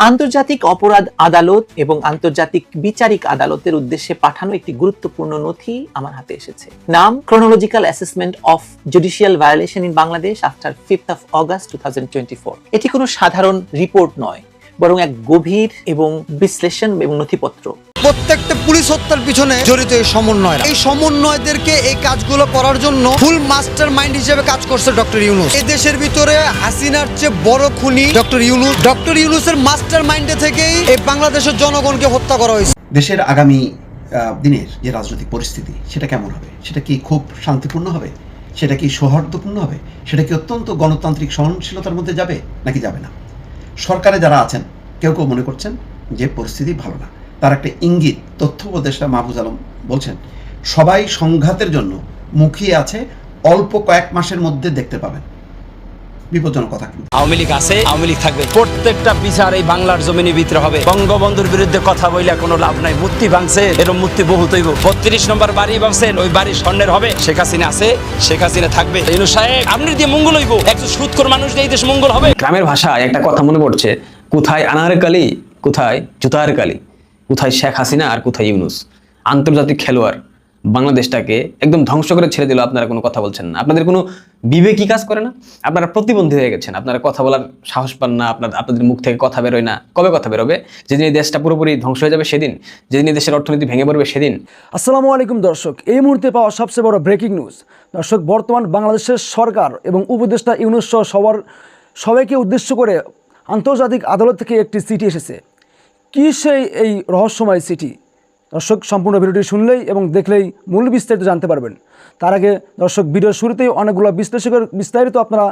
আন্তর্জাতিক অপরাধ আদালত এবং আন্তর্জাতিক বিচারিক আদালতের উদ্দেশ্যে পাঠানো একটি গুরুত্বপূর্ণ নথি আমার হাতে এসেছে। নাম chronological assessment of judicial violation in Bangladesh after 5th of August 2024। এটি কোনো সাধারণ রিপোর্ট নয়, বরং এক গভীর এবং বিশ্লেষণ এবং নথিপত্র। প্রত্যেকটা পুলিশ হত্যার পিছনে জড়িত এই সমন্বয়, এই সমন্বয়দেরকে এই কাজগুলো করার জন্য ফুল মাস্টার মাইন্ড হিসেবে কাজ করছে ডক্টর ইউনূস। এই দেশের ভিতরে হাসিনার চেয়ে বড় খুনি ডক্টর ইউনূস। ডক্টর ইউনূসের মাস্টার মাইন্ডে থেকেই এই বাংলাদেশের জনগণকে হত্যা করা হয়েছে। দেশের আগামী দিনের যে রাজনৈতিক পরিস্থিতি সেটা কেমন হবে? সেটা কি খুব শান্তিপূর্ণ হবে? সেটা কি সৌহার্দ্যপূর্ণ হবে? সেটা কি অত্যন্ত গণতান্ত্রিক সহনশীলতার মধ্যে যাবে নাকি যাবে না? সরকারে যারা আছেন কেউ কেউ মনে করছেন যে পরিস্থিতি ভালো না। তার একটা ইঙ্গিত তথ্য উপদেষ্টা মাহফুজ আলম বলছেন সবাই সংঘাতের জন্য মুখিয়ে আছে, অল্প কয়েক মাসের মধ্যে দেখতে পাবেন। বিপজ্জনক কথা। আওয়ামী লীগ আছে, আওয়ামী লীগ থাকবে, প্রত্যেকটা বিচার এই বাংলার জমিনের ভিতরে হবে। বঙ্গবন্ধুর বিরুদ্ধে কথা বইলে কোনো লাভ নাই। মূর্তি ভাঙছে, এরকম মূর্তি বহুত হইব। 32 নম্বর বাড়ি ভাঙছেন, ওই বাড়ি স্বর্ণের হবে। শেখ হাসিনা আছে, শেখ হাসিনা থাকবে। ইউনূস সাহেব, আপনি দিয়ে মঙ্গল হইব, একজন সুদখোর মানুষ দিয়ে এই দেশ মঙ্গল হবে। গ্রামের ভাষায় একটা কথা মনে পড়ছে, কোথায় আনার কালি, কোথায় জুতার কালি, কোথায় শেখ হাসিনা আর কোথায় ইউনূস। আন্তর্জাতিক খেলোয়াড় বাংলাদেশটাকে একদম ধ্বংস করে ছেড়ে দিল। আপনারা কোনো কথা বলছেন না, আপনাদের কোনো বিবেকই কাজ করে না। আপনারা প্রতিবন্ধী হয়ে গেছেন, আপনারা কথা বলার সাহস পান না, আপনাদের মুখ থেকে কথা বেরোয় না। কবে কথা বেরোবে? যেদিন এই দেশটা পুরোপুরি ধ্বংস হয়ে যাবে সেদিন, যেদিন এই দেশের অর্থনীতি ভেঙে পড়বে সেদিন। আসসালামু আলাইকুম দর্শক, এই মুহূর্তে পাওয়া সবচেয়ে বড় ব্রেকিং নিউজ। দর্শক, বর্তমান বাংলাদেশের সরকার এবং উপদেষ্টা ইউনূস সহ সবাইকে উদ্দেশ্য করে আন্তর্জাতিক আদালত থেকে একটি চিঠি এসেছে। কী সেই এই রহস্যময় চিঠি? দর্শক, সম্পূর্ণ ভিডিওটি শুনলেই এবং দেখলেই মূল বিস্তারিত জানতে পারবেন। তার আগে দর্শক, ভিডিওর শুরুতেই অনেকগুলো বিশ্লেষকের বিস্তারিত আপনারা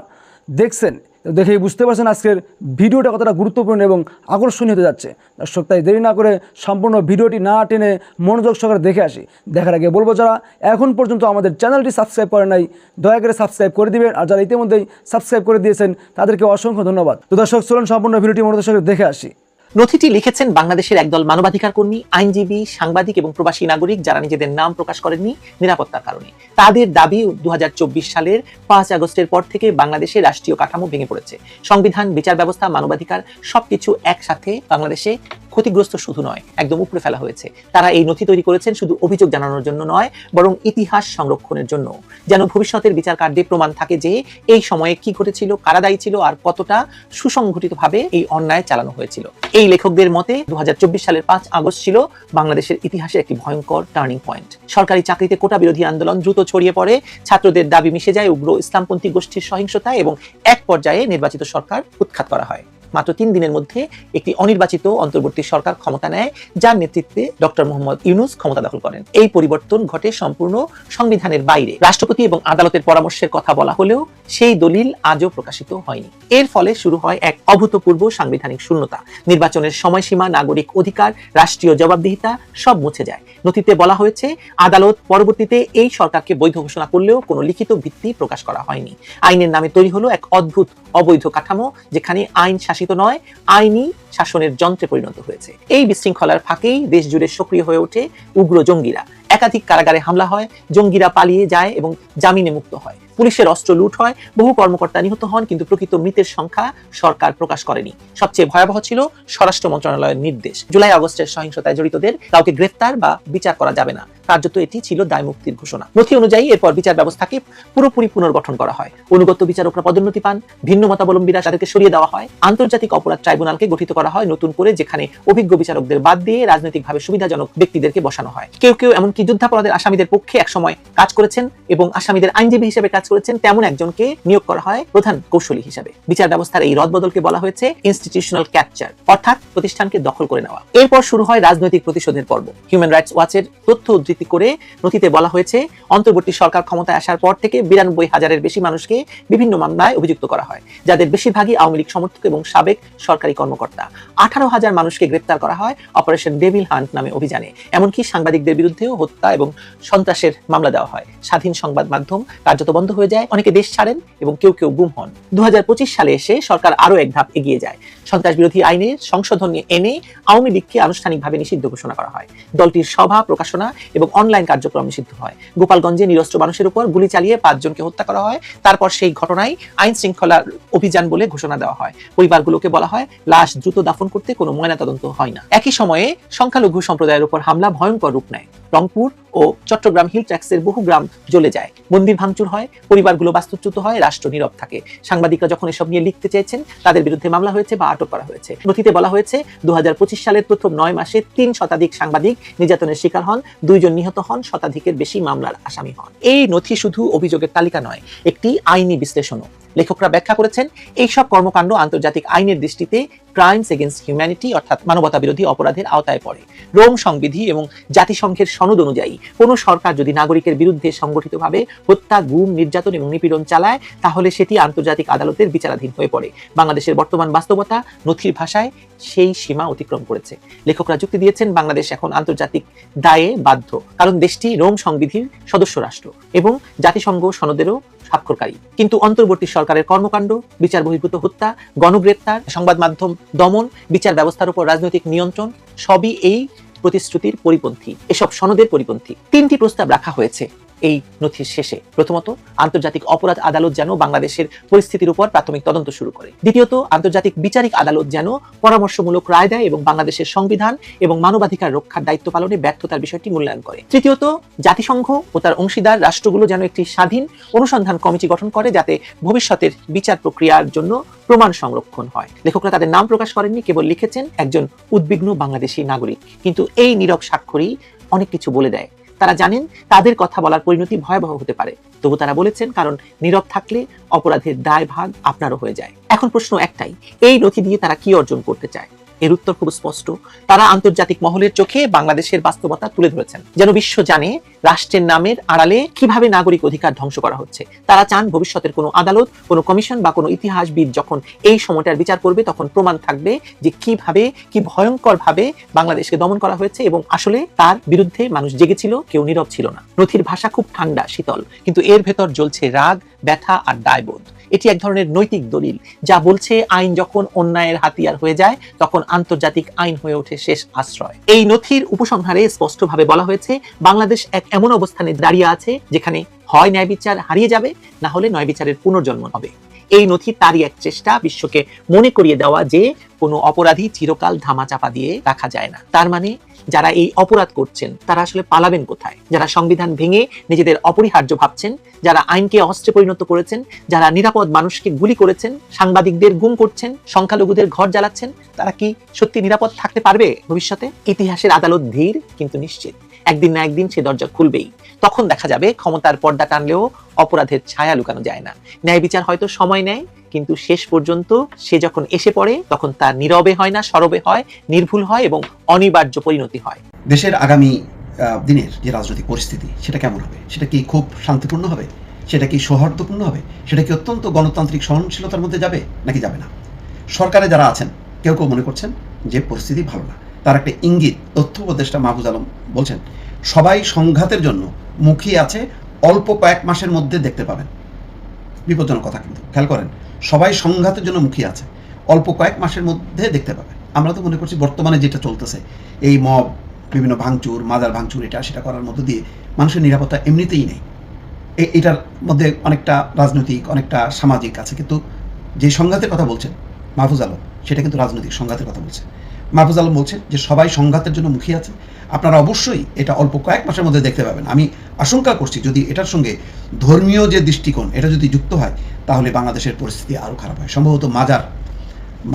দেখছেন, দেখেই বুঝতে পারছেন আজকের ভিডিওটা কতটা গুরুত্বপূর্ণ এবং আকর্ষণীয় হতে যাচ্ছে। দর্শক, তাই দেরি না করে সম্পূর্ণ ভিডিওটি না টেনে মনোযোগ সহকারে দেখে আসি। দেখার আগে বলবো, যারা এখন পর্যন্ত আমাদের চ্যানেলটি সাবস্ক্রাইব করে নাই দয়া করে সাবস্ক্রাইব করে দিবেন, আর যারা ইতিমধ্যেই সাবস্ক্রাইব করে দিয়েছেন তাদেরকে অসংখ্য ধন্যবাদ। তো দর্শক, চলুন সম্পূর্ণ ভিডিওটি মনোযোগ সহকারে দেখে আসি। নথিটি লিখেছেন বাংলাদেশের একদল মানবাধিকার কর্মী, আইনজীবী, সাংবাদিক এবং প্রবাসী নাগরিক যারা নিজেদের নাম প্রকাশ করেননি নিরাপত্তার কারণে। তাদের দাবি 2024 সালের 5 আগস্টের পর থেকে বাংলাদেশের রাষ্ট্রীয় কাঠামো ভেঙে পড়েছে। সংবিধান, বিচার ব্যবস্থা, মানবাধিকার সবকিছু একসাথে বাংলাদেশে ক্ষতিগ্রস্ত শুধু নয়, একদম উপড়ে ফেলা হয়েছে। তারা এই নথি তৈরি করেছেন শুধু অভিযোগ জানানোর জন্য নয়, বরং ইতিহাস সংরক্ষণের জন্য, যেন ভবিষ্যতের বিচার কার্যে প্রমাণ থাকে যে এই সময়ে কি ঘটেছিল, কারা দায়ী ছিল আর কতটা সুসংগঠিতভাবে এই অন্যায় চালানো হয়েছিল। এই লেখকদের মতে 2024 সালের 5 আগস্ট ছিল বাংলাদেশের ইতিহাসে একটি ভয়ঙ্কর টার্নিং পয়েন্ট। সরকারি চাকরিতে কোটা বিরোধী আন্দোলন দ্রুত ছড়িয়ে পড়ে, ছাত্রদের দাবি মিশে যায় উগ্র ইসলামপন্থী গোষ্ঠীর সহিংসতায় এবং এক পর্যায়ে নির্বাচিত সরকার উৎখাত করা হয়। মাত্র 3 দিনের মধ্যে একটি অনির্বাচিত অন্তর্বর্তী সরকার ক্ষমতা নেয়, যার নেতৃত্বে ডক্টর মোহাম্মদ ইউনূস ক্ষমতা দখল করেন। এই পরিবর্তন ঘটে সম্পূর্ণ সংবিধানের বাইরে। রাষ্ট্রপতি এবং আদালতের পরামর্শের কথা বলা হলেও সেই দলিল আজও প্রকাশিত হয়নি। এর ফলে শুরু হয় এক অভূতপূর্ব সাংবিধানিক শূন্যতা। নির্বাচনের সময়সীমা, নাগরিক অধিকার, রাষ্ট্রীয় জবাবদিহিতা সব মুছে যায়। নথিতে বলা হয়েছে আদালত পরবর্তীতে এই সরকারকে বৈধ ঘোষণা করলেও কোনো লিখিত ভিত্তি প্রকাশ করা হয়নি। আইনের নামে তৈরি হলো এক অদ্ভুত অবৈধ কাঠামো, যেখানে আইন শাসিত নয়, আইনি শাসনের যন্ত্রে পরিণত হয়েছে। এই বিশৃঙ্খলার ফাঁকেই দেশ জুড়ে সক্রিয় হয়ে ওঠে উগ্র জঙ্গিরা। একাধিক কারাগারে হামলা হয়, জঙ্গিরা পালিয়ে যায় এবং জামিনে মুক্ত হয়। পুলিশের অস্ত্র লুট হয়, বহু কর্মকর্তা নিহত হন, কিন্তু প্রকৃত মৃতের সংখ্যা সরকার প্রকাশ করেনি। সবচেয়ে ভয়াবহ ছিল স্বরাষ্ট্র মন্ত্রণালয়ের নির্দেশ, জুলাই আগস্টের সহিংসতায় জড়িতদের কাউকে গ্রেফতার বা বিচার করা যাবে না। কার্যত এটি ছিল দায় মুক্তির ঘোষণা। নথি অনুযায়ী এরপর বিচার ব্যবস্থাকে পুরোপুরি পুনর্গঠন করা হয়। অনুগত বিচারকরা পদোন্নতি পান, ভিন্ন মতাবলম্বীরা তাদেরকে সরিয়ে দেওয়া হয়। আন্তর্জাতিক অপরাধ ট্রাইব্যুনালকে গঠিত করা হয় নতুন করে, যেখানে অভিজ্ঞ বিচারকদের বাদ দিয়ে রাজনৈতিকভাবে সুবিধাজনক ব্যক্তিদেরকে বসানো হয়। কেউ কেউ এমনকি যুদ্ধাপরাধের আসামিদের পক্ষে একসময় কাজ করেছেন এবং আসামিদের আইনজীবী হিসেবে কাজ করেছেন, তেমন একজনকে নিয়োগ করা হয় প্রধান কৌশলী হিসেবে। বিচার ব্যবস্থার এই রদবদলকে বলা হয়েছে ইনস্টিটিউশনাল ক্যাপচার, অর্থাৎ প্রতিষ্ঠানকে দখল করে নেওয়া। এরপর শুরু হয় রাজনৈতিক প্রতিশোধের পর্ব। হিউম্যান রাইটস ওয়াচের তথ্য উদ্ধৃতি করে নথিতে বলা হয়েছে অন্তর্বর্তী সরকার ক্ষমতায় আসার পর থেকে 92,000-এর বেশি মানুষকে বিভিন্ন মামলায় অভিযুক্ত করা হয়, যাদের বেশিরভাগই আওয়ামী লীগ সমর্থক এবং সাবেক সরকারি কর্মকর্তা। 18,000 মানুষকে গ্রেপ্তার করা হয় অপারেশন ডেভিল হান্ট নামে অভিযানে। এমনকি সাংবাদিকদের বিরুদ্ধেও হত্যা এবং সন্ত্রাসের মামলা দেওয়া হয়। স্বাধীন সংবাদ মাধ্যম কার্যত বন্ধ হয়ে যায়, অনেকে দেশ ছাড়েন এবং কেউ কেউ গুম হন। 2025 সালে এসে সরকার আরো এক ধাপ এগিয়ে যায়। সন্ত্রাস বিরোধী আইনে সংশোধন এনে আওয়ামী লীগকে আনুষ্ঠানিকভাবে নিষিদ্ধ ঘোষণা করা হয়। দলটির সভা, প্রকাশনা এবং অনলাইন কার্যক্রম নিষিদ্ধ হয়। গোপালগঞ্জে নিরস্ত্র মানুষের উপর গুলি চালিয়ে 5 জনকে হত্যা করা হয়। তারপর সেই ঘটনায় আইন শৃঙ্খলা অভিযান বলে ঘোষণা দেওয়া হয়। পরিবারগুলোকে বলা হয় লাশ দ্রুত দাফন করতে কোনো ময়নাতদন্ত হয় না। একই সময়ে সংখ্যালঘু সম্প্রদায়ের উপর হামলা ভয়ঙ্কর রূপ নেয়। রংপুর ও চট্টগ্রাম হিল ট্যাক্সের বহু গ্রাম জ্বলে যায়, মন্দির ভাঙচুর হয়, পরিবারগুলো বাস্তুচ্যুত হয়, রাষ্ট্র নীরব থাকে। সাংবাদিকরা যখন এসব নিয়ে লিখতে চেয়েছেন তাদের বিরুদ্ধে মামলা হয়েছে বা আটক করা হয়েছে। নথিতে বলা হয়েছে 2025 সালের প্রথম 9 মাসে 3 শতাধিক সাংবাদিক নির্যাতনের শিকার হন, 2 জন নিহত হন, শতাধিকের বেশি মামলার আসামি হন। এই নথি শুধু অভিযোগের তালিকা নয়, একটি আইনি বিশ্লেষণও। লেখকরা ব্যাখ্যা করেছেন এইসব কর্মকাণ্ড আন্তর্জাতিক আইনের দৃষ্টিতে ক্রাইমস এগেইনস্ট হিউম্যানিটি অর্থাৎ মানবতা বিরোধী অপরাধের আওতায় পড়ে। রোম সংবিধি এবং জাতিসংঘের সনদ অনুযায়ী কোনো সরকার যদি নাগরিকের বিরুদ্ধে সংগঠিতভাবে হত্যা, গুম, নির্যাতন এবং নিপীড়ন চালায় তাহলে সেটি আন্তর্জাতিক আদালতের বিচারাধীন হয়ে পড়ে। বাংলাদেশের বর্তমান বাস্তবতা নথির ভাষায় সেই সীমা অতিক্রম করেছে। লেখকরা যুক্তি দিয়েছেন বাংলাদেশ এখন আন্তর্জাতিক দায়ে বাধ্য, কারণ দেশটি রোম সংবিধির সদস্য রাষ্ট্র এবং জাতিসংঘ সনদেরও স্বাক্ষরকারী। কিন্তু অন্তর্বর্তী সরকারের কর্মকাণ্ড, বিচার বহির্ভূত হত্যা, গণগ্রেপ্তার, সংবাদ মাধ্যম দমন, বিচার ব্যবস্থার উপর রাজনৈতিক নিয়ন্ত্রণ সবই এই প্রতিশ্রুতির পরিপন্থী, এসব সনদের পরিপন্থী। 3টি প্রস্তাব রাখা হয়েছে এই নথির শেষে। প্রথমত, আন্তর্জাতিক অপরাধ আদালত যেন বাংলাদেশের পরিস্থিতির উপর প্রাথমিক তদন্ত শুরু করে। দ্বিতীয়ত, আন্তর্জাতিক বিচারিক আদালত যেন পরামর্শমূলক রায় দেয় এবং বাংলাদেশের সংবিধান এবং মানবাধিকার রক্ষার দায়িত্ব পালনে ব্যর্থতার বিষয়টি মূল্যায়ন করে। তৃতীয়ত, জাতিসংঘ ও তার অংশীদার রাষ্ট্রগুলো যেন একটি স্বাধীন অনুসন্ধান কমিটি গঠন করে যাতে ভবিষ্যতের বিচার প্রক্রিয়ার জন্য প্রমাণ সংরক্ষণ হয়। লেখকরা তাদের নাম প্রকাশ করেননি, কেবল লিখেছেন একজন উদ্বিগ্ন বাংলাদেশী নাগরিক। কিন্তু এই নীরব স্বাক্ষরই অনেক কিছু বলে দেয়। তারা জানেন তাদের কথা বলার পরিণতি ভয়াবহ হতে পারে, তবু তারা বলেছেন কারণ নীরব থাকলে অপরাধের দায় ভাগ আপনারও হয়ে যায়। এখন প্রশ্ন একটাই, এই নথি দিয়ে তারা কি অর্জন করতে চায়? এর উত্তর খুব স্পষ্ট। তারা আন্তর্জাতিক মহলের চোখে বাংলাদেশের বাস্তবতা তুলে ধরেছেন, যেন বিশ্ব জানে রাষ্ট্রের নামের আড়ালে কিভাবে নাগরিক অধিকার ধ্বংস করা হচ্ছে। তারা চান ভবিষ্যতের কোনো আদালত, কোনো কমিশন বা কোনো ইতিহাসবিদ যখন এই সময়টার বিচার করবে তখন প্রমাণ থাকবে যে কিভাবে, কি ভয়ঙ্কর ভাবে বাংলাদেশকে দমন করা হয়েছে এবং আসলে তার বিরুদ্ধে মানুষ জেগেছিল, কেউ নীরব ছিল না। নথির ভাষা খুব ঠান্ডা, শীতল, কিন্তু এর ভেতর জ্বলছে রাগ, ব্যথা আর দায়বোধ। এটি এক ধরনের নৈতিক দলিল যা বলছে আইন যখন অন্যায়ের হাতিয়ার হয়ে যায় তখন আন্তর্জাতিক আইন হয়ে ওঠে শেষ আশ্রয়। এই নথির উপসংহারে স্পষ্টভাবে বলা হয়েছে বাংলাদেশ এক এমন অবস্থানে দাঁড়িয়ে আছে যেখানে হয় ন্যায় বিচার হারিয়ে যাবে, না হলে ন্যায় বিচারের পুনর্জন্ম হবে। এই নথি তারই এক চেষ্টা বিশ্বকে মনে করিয়ে দেওয়া যে কোনো অপরাধী চিরকাল ধামাচাপা দিয়ে রাখা যায় না। তার মানে যারা এই অপরাধ করছেন তারা আসলে পালাবেন কোথায়? যারা সংবিধান ভেঙে নিজেদের অপরিহার্য ভাবছেন, যারা আইনকে অস্ত্রে পরিণত করেছেন, যারা নিরাপদ মানুষকে গুলি করেছেন, সাংবাদিকদের গুম করছেন, সংখ্যালঘুদের ঘর জ্বালাচ্ছেন, তারা কি সত্যি নিরাপদ থাকতে পারবে ভবিষ্যতে? ইতিহাসের আদালত ধীর কিন্তু নিশ্চিত, একদিন না একদিন সে দরজা খুলবেই। তখন দেখা যাবে ক্ষমতার পর্দা টানলেও অপরাধের ছায়া লুকানো যায় না। ন্যায় বিচার হয়তো সময় নেয়, কিন্তু শেষ পর্যন্ত সে যখন এসে পড়ে তখন তা নীরবে হয় না, সরবে হয়, নির্ভুল হয় এবং অনিবার্য পরিণতি হয়। দেশের আগামী দিনের যে রাজনৈতিক পরিস্থিতি সেটা কেমন হবে? সেটা কি খুব শান্তিপূর্ণ হবে? সেটা কি সৌহার্দ্যপূর্ণ হবে? সেটা কি অত্যন্ত গণতান্ত্রিক সহনশীলতার মধ্যে যাবে নাকি যাবে না? সরকারে যারা আছেন কেউ কেউ মনে করছেন যে পরিস্থিতি ভালো না। তার একটা ইঙ্গিত তথ্য উপদেষ্টা মাহফুজ আলম বলছেন সবাই সংঘাতের জন্য মুখিয়ে আছে, অল্প কয়েক মাসের মধ্যে দেখতে পাবেন। বিপজ্জনক কথা, কিন্তু খেয়াল করেন, সবাই সংঘাতের জন্য মুখিয়ে আছে, অল্প কয়েক মাসের মধ্যে দেখতে পাবেন। আমরা তো মনে করছি বর্তমানে যেটা চলতেছে এই মব, বিভিন্ন ভাঙচুর, মাজার ভাঙচুর, এটা সেটা করার মধ্য দিয়ে মানুষের নিরাপত্তা এমনিতেই নেই। এটার মধ্যে অনেকটা রাজনৈতিক, অনেকটা সামাজিক আছে, কিন্তু যে সংঘাতের কথা বলছেন মাহফুজ আলম সেটা কিন্তু রাজনৈতিক সংঘাতের কথা বলছে। মাহফুজ আলম বলছেন যে সবাই সংঘাতের জন্য মুখিয়ে আছে, আপনারা অবশ্যই এটা অল্প কয়েক মাসের মধ্যে দেখতে পাবেন। আমি আশঙ্কা করছি যদি এটার সঙ্গে ধর্মীয় যে দৃষ্টিকোণ এটা যদি যুক্ত হয় তাহলে বাংলাদেশের পরিস্থিতি আরও খারাপ হয়। সম্ভবত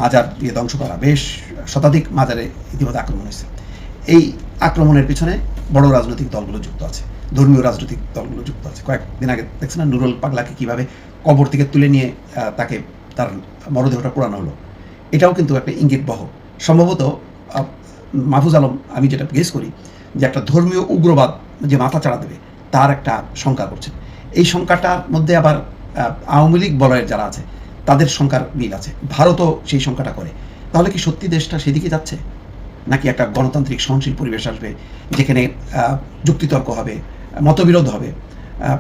মাজার দিয়ে ধ্বংস করা, বেশ শতাধিক মাজারে ইতিমধ্যে আক্রমণ হয়েছে। এই আক্রমণের পিছনে বড় রাজনৈতিক দলগুলো যুক্ত আছে, ধর্মীয় রাজনৈতিক দলগুলো যুক্ত আছে। কয়েকদিন আগে দেখছেন না নুরুল পাগলাকে কীভাবে কবর থেকে তুলে নিয়ে তাকে তার মরদেহটা পোড়ানো হলো। এটাও কিন্তু একটা ইঙ্গিত বহ। সম্ভবত মাহফুজ আলম, আমি যেটা গেস করি, যে একটা ধর্মীয় উগ্রবাদ যে মাথা চাড়া দেবে তার একটা শঙ্কা করছেন। এই শঙ্কাটার মধ্যে আবার আওয়ামী লীগ বলয়ের যারা আছে তাদের শঙ্কার মিল আছে, ভারতও সেই শঙ্কাটা করে। তাহলে কি সত্যি দেশটা সেদিকে যাচ্ছে, নাকি একটা গণতান্ত্রিক সহনশীল পরিবেশ আসবে যেখানে যুক্তিতর্ক হবে, মতবিরোধ হবে,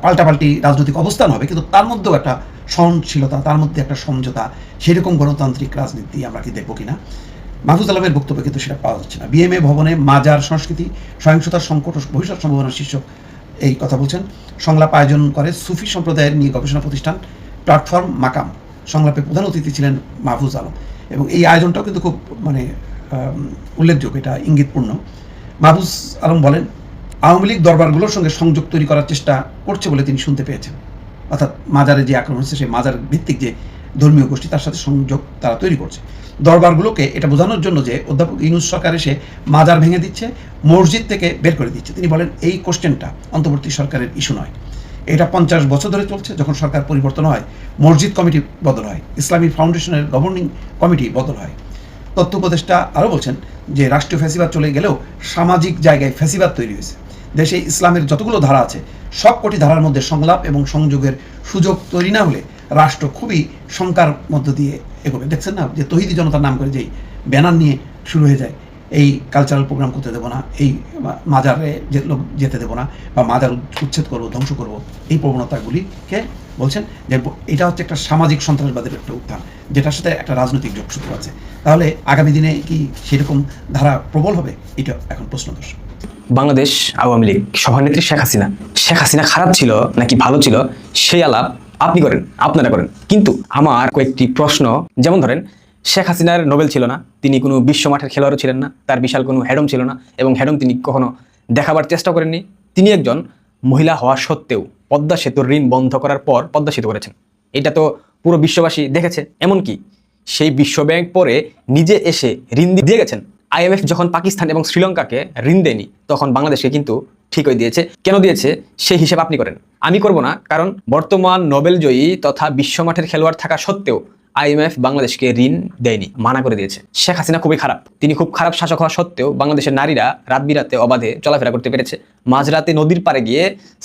পাল্টাপাল্টি রাজনৈতিক অবস্থান হবে, কিন্তু তার মধ্যেও একটা সহনশীলতা, তার মধ্যে একটা সমঝোতা, সেরকম গণতান্ত্রিক রাজনীতি আমরা কি দেখবো কিনা। মাহফুজ আলমের বক্তব্যে কিন্তু সেটা পাওয়া যাচ্ছে না। বিএমএ ভবনে মাজার সংস্কৃতি, সহিংসতার সংকট ও ভবিষ্যৎ সম্ভাবনার শীর্ষক এই কথা বলছেন। সংলাপ আয়োজন করে সুফি সম্প্রদায়ের নিয়ে গবেষণা প্রতিষ্ঠান প্ল্যাটফর্ম মাকাম। সংলাপে প্রধান অতিথি ছিলেন মাহফুজ আলম, এবং এই আয়োজনটাও কিন্তু খুব উল্লেখযোগ্য, এটা ইঙ্গিতপূর্ণ। মাহফুজ আলম বলেন, আওয়ামী লীগ দরবারগুলোর সঙ্গে সংযোগ তৈরি করার চেষ্টা করছে বলে তিনি শুনতে পেয়েছেন। অর্থাৎ মাজারে যে আক্রমণ হচ্ছে, সেই মাজার ভিত্তিক যে ধর্মীয় গোষ্ঠী, তার সাথে সংযোগ তারা তৈরি করছে। দরবারগুলোকে এটা বোঝানোর জন্য যে অধ্যাপক ইউনূস সরকার এসে মাজার ভেঙে দিচ্ছে, মসজিদ থেকে বের করে দিচ্ছে। তিনি বলেন, এই কোশ্চেনটা অন্তর্বর্তী সরকারের ইস্যু নয়, এটা 50 বছর ধরে চলছে। যখন সরকার পরিবর্তন হয়, মসজিদ কমিটি বদল হয়, ইসলামী ফাউন্ডেশনের গভর্নিং কমিটি বদল হয়। তথ্য উপদেষ্টা আরও বলছেন যে রাষ্ট্রীয় ফ্যাসিবাদ চলে গেলেও সামাজিক জায়গায় ফ্যাসিবাদ তৈরি হয়েছে। দেশে ইসলামের যতগুলো ধারা আছে, সব কটি ধারার মধ্যে সংলাপ এবং সংযোগের সুযোগ তৈরি না হলে রাষ্ট্র খুবই শঙ্কার মধ্য দিয়ে এগোবে। দেখছেন না যে তৌহিদি জনতার নাম করে যেই ব্যানার নিয়ে শুরু হয়ে যায়, এই কালচারাল প্রোগ্রাম করতে দেবো না, এই মাজারে লোক যেতে দেবো না, বা মাজার উচ্ছেদ করবো, ধ্বংস করবো, এই প্রবণতাগুলিকে বলছেন যে এটা হচ্ছে একটা সামাজিক সন্ত্রাসবাদের একটা উত্থান, যেটার সাথে একটা রাজনৈতিক যোগসূত্র আছে। তাহলে আগামী দিনে কি সেরকম ধারা প্রবল হবে? এটা এখন প্রশ্ন। দর্শক, বাংলাদেশ আওয়ামী লীগ সভানেত্রী শেখ হাসিনা খারাপ ছিল নাকি ভালো ছিল, সেই আলাপ আপনি করেন, আপনারা করেন। কিন্তু আমার কয়েকটি প্রশ্ন, যেমন ধরেন, শেখ হাসিনার নোবেল ছিল না, তিনি কোনো বিশ্ব মাঠের খেলোয়াড়ও ছিলেন না, তার বিশাল কোনো হেডম ছিল না, এবং হেডম তিনি কখনো দেখাবার চেষ্টা করেননি। তিনি একজন মহিলা হওয়া সত্ত্বেও পদ্মা সেতুর ঋণ বন্ধ করার পর পদ্মা সেতু করেছেন। এটা তো পুরো বিশ্ববাসী দেখেছে। এমনকি সেই বিশ্বব্যাংক পরে নিজে এসে ঋণ দিয়ে গেছেন। IMF যখন পাকিস্তান এবং শ্রীলঙ্কাকে ঋণ দেয়নি, তখন বাংলাদেশকে কিন্তু ঠিকই দিয়েছে। কেন দিয়েছে সেই হিসেব আপনি করেন, আমি করব না। কারণ বর্তমান নোবেল জয়ী তথা বিশ্বমাঠের খেলোয়াড় থাকা সত্ত্বেও IMF বাংলাদেশকে ঋণ দেয়নি, মানা করে দিয়েছে। শেখ হাসিনা খুবই খারাপ, তিনি খুব খারাপ শাসক হওয়া সত্ত্বেও বাংলাদেশের নারীরা রাত বিরাতে অবাধে চলাফেরা করতে পেরেছে, মাঝরাতে নদীর পাড়ে গিয়ে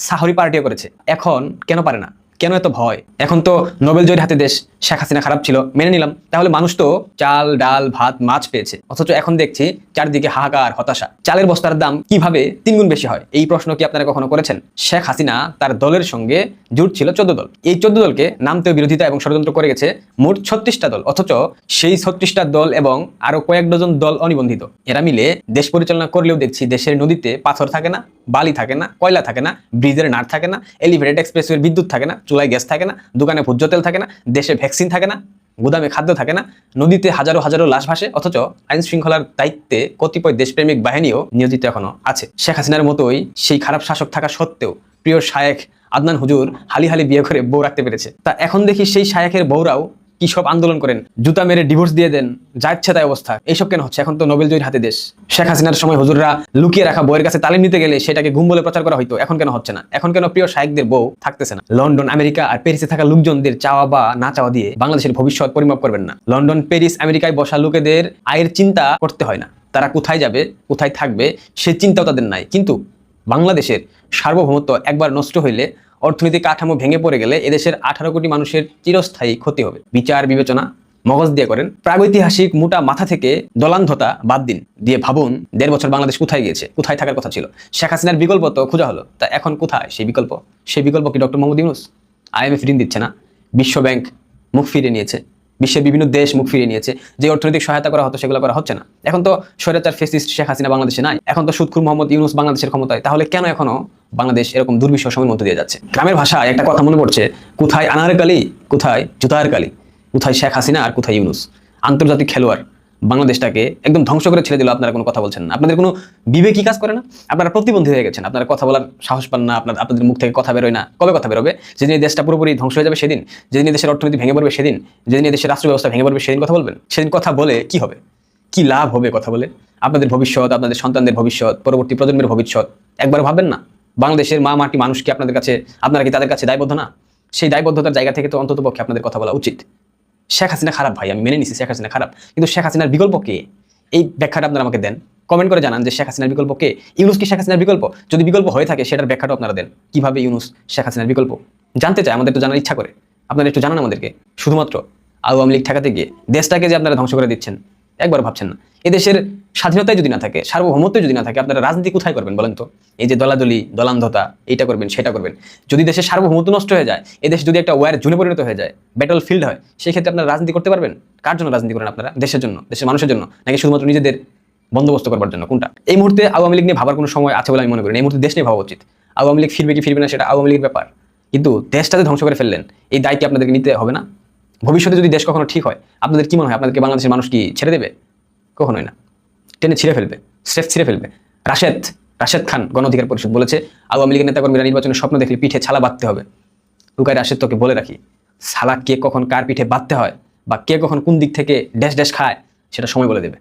সাহরি পার্টিও করেছে। এখন কেন পারে না? কেন এত ভয়? এখন তো নোবেল জয়ের হাতে দেশ, শেখ হাসিনা খারাপ ছিল মেনে নিলাম, তাহলে মানুষ তো চাল, ডাল, ভাত, মাছ পেয়েছে, অথচ এখন দেখছি চারদিকে হাহাকার, হতাশা। চালের বস্তার দাম কিভাবে 3 গুণ বেশি হয়? এই প্রশ্ন কি আপনারা কখনো করেছেন? শেখ হাসিনা তার দলের সঙ্গে জোট ছিল 14 দল। এই 14 দলকে নামতেও বিরোধিতা এবং ষড়যন্ত্র করে গেছে মোট 36টা দল, অথচ সেই 36টা দল এবং আরো কয়েক ডজন দল অনিবন্ধিত, এরা মিলে দেশ পরিচালনা করলেও দেখছি দেশের নদীতে পাথর থাকে না, বালি থাকে না, কয়লা থাকে না, ব্রিজের নাট থাকে না, এলিভেটেড এক্সপ্রেসওয়ের বিদ্যুৎ থাকে না, চুলায় গ্যাস থাকে না, দোকানে ভোজ্য তেল থাকে না, দেশে ভ্যাকসিন থাকে না, গুদামে খাদ্য থাকে না, নদীতে হাজারো হাজারো লাশ ভাসে, অথচ আইন শৃঙ্খলার দায়িত্বে কতিপয় দেশপ্রেমিক বাহিনীও নিয়োজিত এখনো আছে। শেখ হাসিনার মতোই সেই খারাপ শাসক থাকা সত্ত্বেও প্রিয় শায়েখ আদনান হুজুর হালি হালি বিয়ে করে বউ রাখতে পেরেছে। তা এখন দেখি সেই শায়েখের বউরাও কি সব আন্দোলন করেন, জুতা মেরে ডিভোর্স দিয়ে দেন, যা ইচ্ছে তাই অবস্থা। এইসব কেন হচ্ছে? এখন তো নোবেল জয়ীর হাতে দেশ। শেখ হাসিনার সময় হুজুররা লুকিয়ে রাখা বউয়ের কাছে তালিম নিতে গেলে সেটাকে ঘুম বলে প্রচার করা হইতো, এখন কেন হচ্ছে না? এখন কেন প্রিয় শায়েখদের বউ থাকতেছে না? লন্ডন, আমেরিকা আর প্যারিসে থাকা লোকজনদের চাওয়া বা না চাওয়া দিয়ে বাংলাদেশের ভবিষ্যৎ পরিমাপ করবেন না। লন্ডন, প্যারিস, আমেরিকায় বসা লোকেদের আয়ের চিন্তা করতে হয় না, তারা কোথায় যাবে, কোথায় থাকবে সে চিন্তাও তাদের নাই। কিন্তু বাংলাদেশের সার্বভৌমত্ব একবার নষ্ট হইলে, অর্থনৈতিক কাঠামো ভেঙে পড়ে গেলে এদেশের 18 কোটি মানুষের চিরস্থায়ী ক্ষতি হবে। বিচার বিবেচনা মগজ দিয়ে করেন। প্রাগৈতিহাসিক মোটা মাথা থেকে দলান্ধতা বাদ দিন, দিয়ে ভাবুন 1.5 বছর বাংলাদেশ কোথায় গিয়েছে, কোথায় থাকার কথা ছিল। শেখ হাসিনার বিকল্প তো খোঁজা হলো, তা এখন কোথায় সেই বিকল্প? সেই বিকল্প কি ডক্টর মোহাম্মদ ইউনূস? IMF ঋণ দিচ্ছে না, বিশ্বব্যাংক মুখ ফিরিয়ে নিয়েছে, বিশ্বের বিভিন্ন দেশ মুখ ফিরিয়ে নিয়েছে, যে অর্থনৈতিক সহায়তা করা হতো সেগুলো করা হচ্ছে না। এখন তো স্বৈরাচার ফ্যাসিস্ট শেখ হাসিনা বাংলাদেশে নাই, এখন তো সুদখোর মোহাম্মদ ইউনূস বাংলাদেশের ক্ষমতায়। তাহলে কেন এখনো বাংলাদেশ এরকম দুর্বিষহ সময়ের মধ্যে দিয়ে যাচ্ছে? গ্রামের ভাষায় একটা কথা মনে পড়ছে, কোথায় আনারকালি, কোথায় জুতার কালি, কোথায় শেখ হাসিনা আর কোথায় ইউনূস। আন্তর্জাতিক খেলোয়াড় বাংলাদেশটাকে একদম ধ্বংস করে ছেড়ে দিল, আপনারা কোনো কথা বলছেন না, আপনাদের কোনো বিবেকই কাজ করে না, আপনারা প্রতিবন্ধী হয়ে গেছেন, আপনারা কথা বলার সাহস পান না, আপনাদের মুখ থেকে কথা বেরোয় না। কবে কথা বেরোবে? যেদিন এই দেশটা পুরোপুরি ধ্বংস হয়ে যাবে সেদিন, যেদিন দেশের অর্থনীতি ভেঙে পড়বে সেদিন, যেদিন দেশের রাষ্ট্র ব্যবস্থা ভেঙে পড়বে সেদিন কথা বলবেন। সেদিন কথা বলে কি হবে? কি লাভ হবে কথা বলে? আপনাদের ভবিষ্যৎ, আপনাদের সন্তানদের ভবিষ্যৎ, পরবর্তী প্রজন্মের ভবিষ্যৎ একবার ভাববেন না? বাংলাদেশের মা মাটি মানুষ কি আপনাদের কাছে, আপনারা কি তাদের কাছে দায়বদ্ধ না? সেই দায়বদ্ধতার জায়গা থেকে তো অন্তত পক্ষে আপনাদের কথা বলা উচিত। শেখ হাসিনা খারাপ ভাই, আমি মেনে নিছি শেখ হাসিনা খারাপ, কিন্তু শেখ হাসিনার বিকল্প কে? এই ব্যাখ্যাটা আপনারা আমাকে দেন, কমেন্ট করে জানান যে শেখ হাসিনার বিকল্প কে? ইউনূস কি শেখ হাসিনার বিকল্প? যদি বিকল্প হয়ে থাকে সেটার ব্যাখ্যাটাও আপনারা দেন, কিভাবে ইউনূস শেখ হাসিনার বিকল্প? জানতে চাই, আমাদের তো জানার ইচ্ছা করে। আপনারা একটু জানান আমাদেরকে। শুধুমাত্র আওয়ামী লীগ ঠেকাতে গিয়ে দেশটাকে যে আপনারা ধ্বংস করে দিচ্ছেন, একবার ভাবছেন না। এদেশের স্বাধীনতাই যদি না থাকে, সার্বভৌমত্বই যদি না থাকে, আপনারা রাজনীতি কোথায় করবেন বলেন তো? এই যে দলাদলি, দলান্ধতা, এইটা করবেন সেটা করবেন। যদি দেশের সার্বভৌমত্ব নষ্ট হয়ে যায়, এদেশ যদি একটা ওয়ার জোনে পরিণত হয়ে যায়, ব্যাটল ফিল্ড হয়, সেই ক্ষেত্রে আপনারা রাজনীতি করতে পারবেন? কার জন্য রাজনীতি করেন আপনারা? দেশের জন্য, দেশের মানুষের জন্য, নাকি শুধুমাত্র নিজেদের বন্দোবস্ত করবার জন্য? কোনটা? এই মুহূর্তে আওয়ামী লীগ নিয়ে ভাবার কোনো সময় আছে বলে আমি মনে করি না। এই মুহূর্তে দেশ নিয়ে ভাবা উচিত। আওয়ামী লীগ ফিরবে কি ফিরবে না সেটা আওয়ামী লীগের ব্যাপার, কিন্তু দেশটাতে ধ্বংস করে ফেললেন, এই দায় কি আপনাদেরকে নিতে হবে না? ভবিষ্যতে যদি দেশ কখনো ঠিক হয়, আপনাদের কি মনে হয় আপনাদেরকে বাংলাদেশের মানুষ কি ছেড়ে দেবে? কখনোই না, টেনে ছিঁড়ে ফেলবে, স্রেফ ছিঁড়ে ফেলবে। রাশেদ খান গণ অধিকার পরিষদ বলেছে, আওয়ামী লীগের নেতাকর্মীরা নির্বাচনের স্বপ্ন দেখলে পিঠে ছালা বাঁধতে হবে। লুকাই রাশেদ, তোকে বলে রাখি, ছালা কে কখন কার পিঠে বাঁধতে হয় বা কে কখন কোন দিক থেকে ড্যাশ ড্যাশ খায় সেটা সময় বলে দেবে।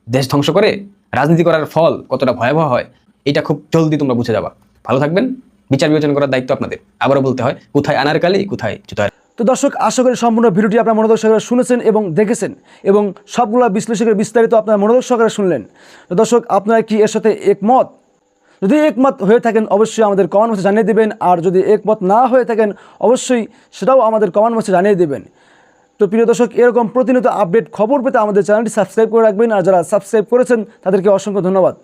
দেশ ধ্বংস করে রাজনীতি করার ফল কতটা ভয়াবহ হয় এটা খুব জলদি তোমরা বুঝে যাবা। ভালো থাকবেন। বিচার বিবেচনা করার দায়িত্ব আপনাদের। আবারও বলতে হয়, কোথায় আনারকালি, কোথায় জুতার। তো দর্শক, আশা করি সম্পূর্ণ ভিডিওটি আপনার মনোযোগ সহকারে শুনেছেন এবং দেখেছেন এবং সবগুলো বিশ্লেষকের বিস্তারিত আপনার মনোযোগ সহকারে শুনলেন। তো দর্শক, আপনারা কি এর সাথে একমত? যদি একমত হয়ে থাকেন অবশ্যই আমাদের কমেন্ট বক্সে জানিয়ে দেবেন, আর যদি একমত না হয়ে থাকেন অবশ্যই সেটাও আমাদের কমেন্ট বক্সে জানিয়ে দেবেন। তো প্রিয় দর্শক, এরকম প্রতিনিয়ত আপডেট খবর পেতে আমাদের চ্যানেলটি সাবস্ক্রাইব করে রাখবেন, আর যারা সাবস্ক্রাইব করেছেন তাদেরকে অসংখ্য ধন্যবাদ।